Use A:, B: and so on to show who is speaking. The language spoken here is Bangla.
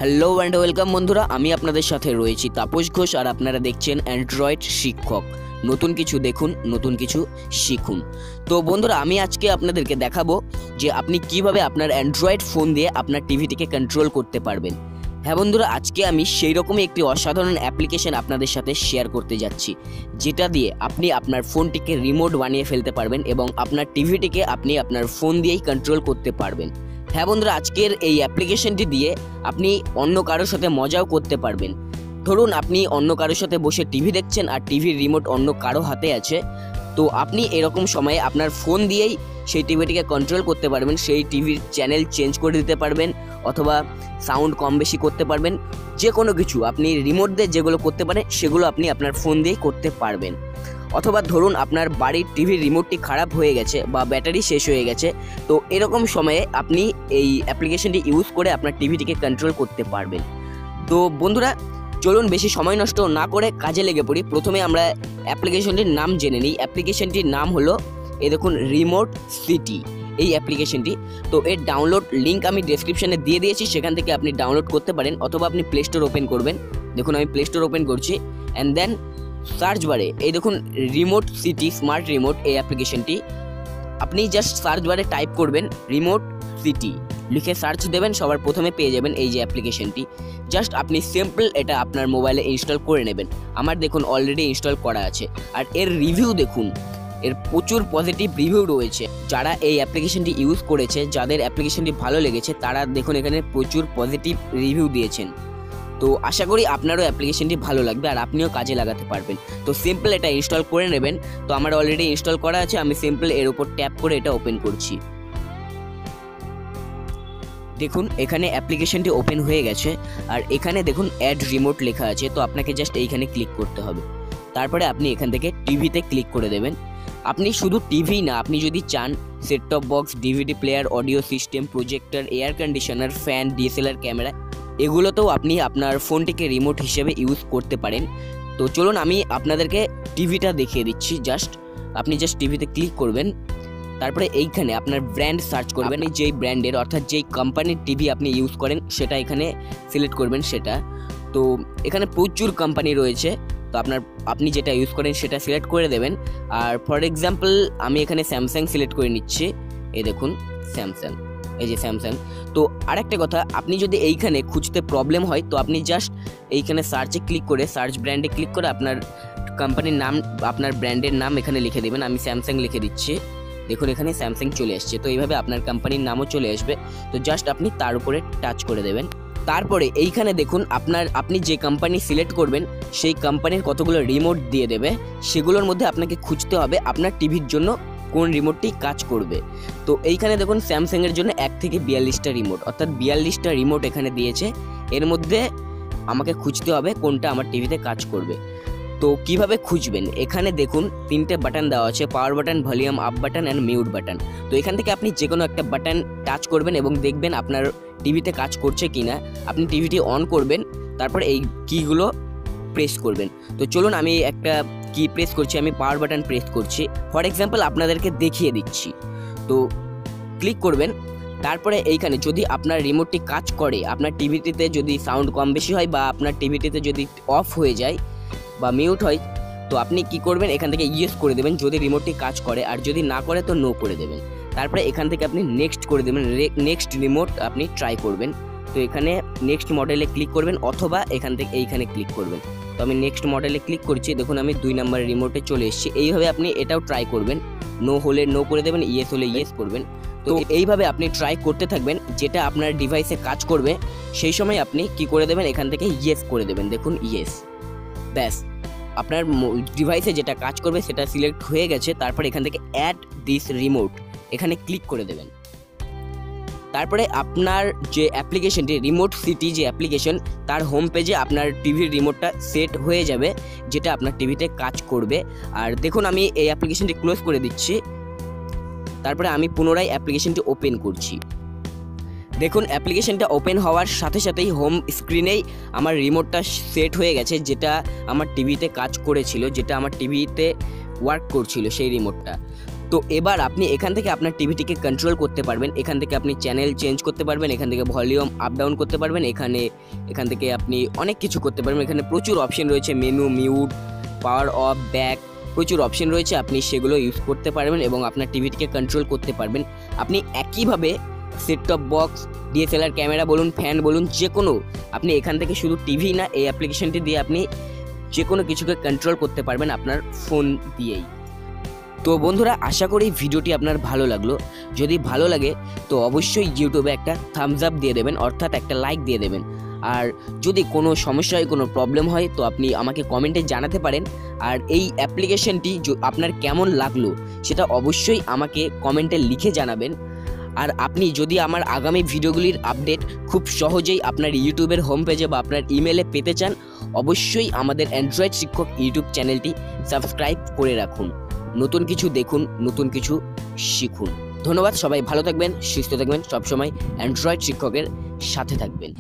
A: হ্যালো অ্যান্ড ওয়েলকাম বন্ধুরা, আমি আপনাদের সাথে রয়েছি তাপস ঘোষ আর আপনারা দেখছেন অ্যান্ড্রয়েড শিক্ষক। নতুন কিছু দেখুন, নতুন কিছু শিখুন। তো বন্ধুরা, আমি আজকে আপনাদেরকে দেখাবো যে আপনি কিভাবে আপনার অ্যান্ড্রয়েড ফোন দিয়ে আপনার টিভিটিকে কন্ট্রোল করতে পারবেন। হ্যাঁ বন্ধুরা, আজকে আমি সেই রকমই একটি অসাধারণ অ্যাপ্লিকেশন আপনাদের সাথে শেয়ার করতে যাচ্ছি, যেটা দিয়ে আপনি আপনার ফোনটিকে রিমোট বানিয়ে ফেলতে পারবেন এবং আপনার টিভিটিকে আপনি আপনার ফোন দিয়েই কন্ট্রোল করতে পারবেন। হ্যাঁ বন্ধুরা, আজকের এই অ্যাপ্লিকেশনটি দিয়ে আপনি অন্য কারোর সাথে মজাও করতে পারবেন। ধরুন আপনি অন্য কারোর সাথে বসে টিভি দেখছেন আর টিভির রিমোট অন্য কারো হাতে আছে, তো আপনি এরকম সময়ে আপনার ফোন দিয়েই সেই টিভিটিকে কন্ট্রোল করতে পারবেন। সেই টিভির চ্যানেল চেঞ্জ করে দিতে পারবেন অথবা সাউন্ড কম বেশি করতে পারবেন। যে কোনো কিছু আপনি রিমোট দিয়ে যেগুলো করতে পারেন সেগুলো আপনি আপনার ফোন দিয়েই করতে পারবেন। অথবা ধরুন আপনার বাড়ির টিভির রিমোটটি খারাপ হয়ে গেছে বা ব্যাটারি শেষ হয়ে গেছে, তো এরকম সময়ে আপনি এই অ্যাপ্লিকেশনটি ইউজ করে আপনার টিভিটিকে কন্ট্রোল করতে পারবেন। তো বন্ধুরা, চলুন বেশি সময় নষ্ট না করে কাজে লেগে পড়ি। প্রথমে আমরা অ্যাপ্লিকেশনটির নাম জেনে নিই। অ্যাপ্লিকেশনটির নাম হলো, এই দেখুন, রিমোট সিটি এই অ্যাপ্লিকেশনটি। তো এর ডাউনলোড লিঙ্ক আমি ডেসক্রিপশনে দিয়ে দিয়েছি, সেখান থেকে আপনি ডাউনলোড করতে পারেন অথবা আপনি প্লে স্টোর ওপেন করবেন। দেখুন আমি প্লে স্টোর ওপেন করছি অ্যান্ড দেন সার্চ বারে এই দেখুন রিমোট সিটি স্মার্ট রিমোট এই অ্যাপ্লিকেশনটি। আপনি জাস্ট সার্চ বারে টাইপ করবেন রিমোট সিটি, লিখে সার্চ দেবেন, সবার প্রথমে পেয়ে যাবেন এই যে অ্যাপ্লিকেশনটি। জাস্ট আপনি সিম্পল এটা আপনার মোবাইলে ইনস্টল করে নেবেন। আমার দেখুন অলরেডি ইনস্টল করা আছে। আর এর রিভিউ দেখুন, এর প্রচুর পজিটিভ রিভিউ রয়েছে। যারা এই অ্যাপ্লিকেশনটি ইউজ করেছে, যাদের অ্যাপ্লিকেশনটি ভালো লেগেছে, তারা দেখুন এখানে প্রচুর পজিটিভ রিভিউ দিয়েছেন। তো আশা করি আপনারও অ্যাপ্লিকেশনটি ভালো লাগবে আর আপনিও কাজে লাগাতে পারবেন। তো সিম্পল এটা ইনস্টল করে নেবেন। তো আমার অলরেডি ইনস্টল করা আছে, আমি সিম্পল এর উপর ট্যাপ করে এটা ওপেন করছি। দেখুন এখানে অ্যাপ্লিকেশনটি ওপেন হয়ে গেছে আর এখানে দেখুন অ্যাড রিমোট লেখা আছে। তো আপনাকে জাস্ট এইখানে ক্লিক করতে হবে। তারপরে আপনি এখান থেকে টিভিতে ক্লিক করে দেবেন। আপনি শুধু টিভি না, আপনি যদি চান set top box, DVD player, audio system, projector, air conditioner, fan, DSLR camera, এগুলোতেও আপনি আপনার ফোনটিকে রিমোট হিসেবে ইউজ করতে পারেন। তো চলুন আমি আপনাদেরকে টিভিটা দেখিয়ে দিচ্ছি। আপনি জাস্ট টিভিতে ক্লিক করবেন। তারপরে এইখানে আপনার ব্র্যান্ড সার্চ করবেন। যেই ব্র্যান্ডের অর্থাৎ যেই কোম্পানির টিভি আপনি ইউজ করেন সেটা এখানে সিলেক্ট করবেন সেটা। তো এখানে প্রচুর কোম্পানি রয়েছে, তো আপনি যেটা ইউজ করেন সেটা সিলেক্ট করে দেবেন। আর ফর এক্সাম্পল আমি এখানে স্যামসাং সিলেক্ট করে নিচ্ছি। এই দেখুন স্যামসাং, এই যে স্যামসাং। তো আরেকটা কথা, আপনি যদি এইখানে খুঁজতে প্রবলেম হয় তো আপনি জাস্ট এইখানে সার্চে ক্লিক করে, সার্চ ব্র্যান্ডে ক্লিক করে আপনার কোম্পানির নাম, আপনার ব্র্যান্ডের নাম এখানে লিখে দেবেন। আমি স্যামসাং লিখে দিচ্ছি। দেখুন এখানে স্যামসাং চলে আসছে। তো এইভাবে আপনার কোম্পানির নামও চলে আসবে। তো জাস্ট আপনি তার উপরে টাচ করে দেবেন। তারপরে এইখানে দেখুন আপনি যে কোম্পানি সিলেক্ট করবেন সেই কোম্পানির কতগুলো রিমোট দিয়ে দেবে, সেগুলোর মধ্যে আপনাকে খুঁজতে হবে আপনার টিভির জন্য কোন রিমোটটি কাজ করবে। তো এইখানে দেখুন স্যামসাংয়ের জন্য 1 থেকে 42টা রিমোট, অর্থাৎ 42টা রিমোট এখানে দিয়েছে। এর মধ্যে আমাকে খুঁজতে হবে কোনটা আমার টিভিতে কাজ করবে। তো কিভাবে খুঁজবেন, এখানে দেখুন 3টে বাটন দেওয়া আছে, power button, volume up button and mute button. তো এখান থেকে আপনি যে কোনো একটা বাটন টাচ করবেন এবং দেখবেন আপনার টিভিতে কাজ করছে কিনা। আপনি টিভিটি অন করবেন, তারপর এই কিগুলো প্রেস করবেন। তো চলুন আমি একটা কি প্রেস করছি, আমি পাওয়ার বাটন প্রেস করছি। ফর এক্সাম্পল আপনাদেরকে দেখিয়ে দিচ্ছি। তো ক্লিক করবেন। তারপরে এইখানে যদি আপনার রিমোটটি কাজ করে, আপনার টিভিটিতে যদি সাউন্ড কম বেশি হয় বা আপনার টিভিটিতে যদি অফ হয়ে যায় বা মিউট হয়, তো আপনি কি করবেন, এখান থেকে ইয়েস করে দেবেন যদি রিমোটটি কাজ করে, আর যদি না করে তো নো করে দেবেন। তারপরে এখান থেকে আপনি নেক্সট করে দেবেন, নেক্সট রিমোট আপনি ট্রাই করবেন। তো এখানে নেক্সট মডেলে ক্লিক করবেন অথবা এখান থেকে এইখানে ক্লিক করবেন। তো আমি নেক্সট মডেলে ক্লিক করছি। দেখুন আমি 2 নম্বরের রিমোটে চলে এসেছি। এইভাবে আপনি এটাও ট্রাই করবেন। নো হলে নো করে দেবেন, ইয়েস হলে ইয়েস করবেন। তো এইভাবে আপনি ট্রাই করতে থাকবেন, যেটা আপনার ডিভাইসে কাজ করবে সেই সময় আপনি কি করে দেবেন, এখান থেকে ইয়েস করে দেবেন। দেখুন ইয়েস, ব্যাস আপনার ডিভাইসে যেটা কাজ করবে সেটা সিলেক্ট হয়ে গেছে। তারপর এখান থেকে অ্যাড দিস রিমোট এখানে ক্লিক করে দেবেন। তারপরে আপনার যে অ্যাপ্লিকেশনটি রিমোট সিটি যে অ্যাপ্লিকেশন, তার হোম পেজে আপনার টিভির রিমোটটা সেট হয়ে যাবে, যেটা আপনার টিভিতে কাজ করবে। আর দেখুন আমি এই অ্যাপ্লিকেশনটি ক্লোজ করে দিচ্ছি। তারপরে আমি পুনরায় অ্যাপ্লিকেশনটি ওপেন করছি। দেখুন অ্যাপ্লিকেশনটা ওপেন হওয়ার সাথে সাথেই হোম স্ক্রিনেই আমার রিমোটটা সেট হয়ে গেছে, যেটা আমার টিভিতে কাজ করেছিল, যেটা আমার টিভিতে ওয়ার্ক করছিল সেই রিমোটটা। তো এবার আপনি এখান থেকে আপনার টিভিটিকে কন্ট্রোল করতে পারবেন। এখান থেকে আপনি চ্যানেল চেঞ্জ করতে পারবেন, এখান থেকে ভলিউম আপ ডাউন করতে পারবেন, এখান থেকে আপনি অনেক কিছু করতে পারবেন। এখানে প্রচুর অপশন রয়েছে, menu, mute, power of, back, প্রচুর অপশন রয়েছে, আপনি সেগুলো ইউজ করতে পারবেন এবং আপনার টিভিটিকে কন্ট্রোল করতে পারবেন। আপনি একইভাবে set top box, DSLR camera বলুন, ফ্যান বলুন, যে কোনো আপনি এখান থেকে শুধু টিভি না, এই অ্যাপ্লিকেশনটি দিয়ে আপনি যে কোনো কিছুকে কন্ট্রোল করতে পারবেন আপনার ফোন দিয়েই। তো বন্ধুরা, আশা করি ভিডিওটি আপনার ভালো লাগলো। যদি ভালো লাগে তো অবশ্যই ইউটিউবে একটা থামস আপ দিয়ে দেবেন, অর্থাৎ একটা লাইক দিয়ে দেবেন। আর যদি কোনো সমস্যা হয়, কোনো প্রবলেম হয়, তো আপনি আমাকে কমেন্টে জানাতে পারেন। আর এই অ্যাপ্লিকেশনটি আপনার কেমন লাগলো সেটা অবশ্যই আমাকে কমেন্টে লিখে জানাবেন। আর আপনি যদি আমার আগামী ভিডিওগুলির আপডেট খুব সহজেই আপনার ইউটিউবের হোম পেজে বা আপনার ইমেলে পেতে চান, অবশ্যই আমাদের অ্যান্ড্রয়েড শিক্ষক ইউটিউব চ্যানেলটি সাবস্ক্রাইব করে রাখুন। নতুন কিছু দেখুন, নতুন কিছু শিখুন। ধন্যবাদ, সবাই ভালো থাকবেন, সুস্থ থাকবেন, সবসময় অ্যান্ড্রয়েড শিক্ষকের সাথে থাকবেন।